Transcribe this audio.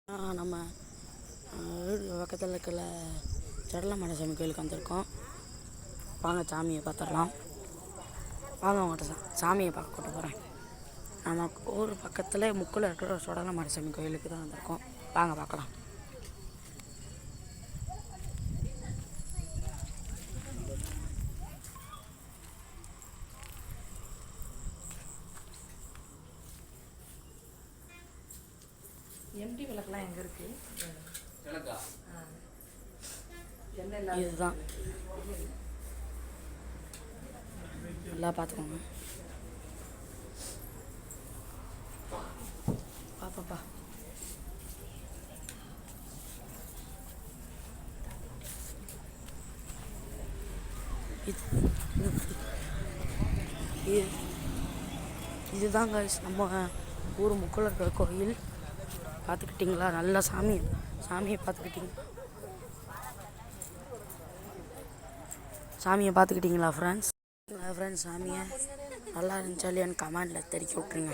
நம்ம வீடு பக்கத்தில் இருக்கிற சடலமாடசாமி கோயிலுக்கு வந்திருக்கோம். வாங்க சாமியை பார்த்துடலாம். வாங்க உங்கள்கிட்ட சாமியை பார்க்க கூட்டு போகிறேன். நம்ம ஊர் பக்கத்தில் முக்கில் இருக்கிற சடலமாடசாமி கோயிலுக்கு தான் வந்திருக்கோம். வாங்க பார்க்கலாம். எம்டி விளக்குலாம் எங்கே இருக்குது? இதுதான் நல்லா பார்த்துக்கோங்க. பாப்பாப்பா இதுதாங்க நம்ம ஊர் முக்கில் இருக்கிற கோயில். பார்த்துக்கிட்டிங்களா? நல்லா சாமியை பார்த்துக்கிட்டிங்களா ஃப்ரெண்ட்ஸ்? சாமியை நல்லா இருந்துச்சா இல்லையான்னு கமெண்டில் தெரிவிக்க விட்ருங்க.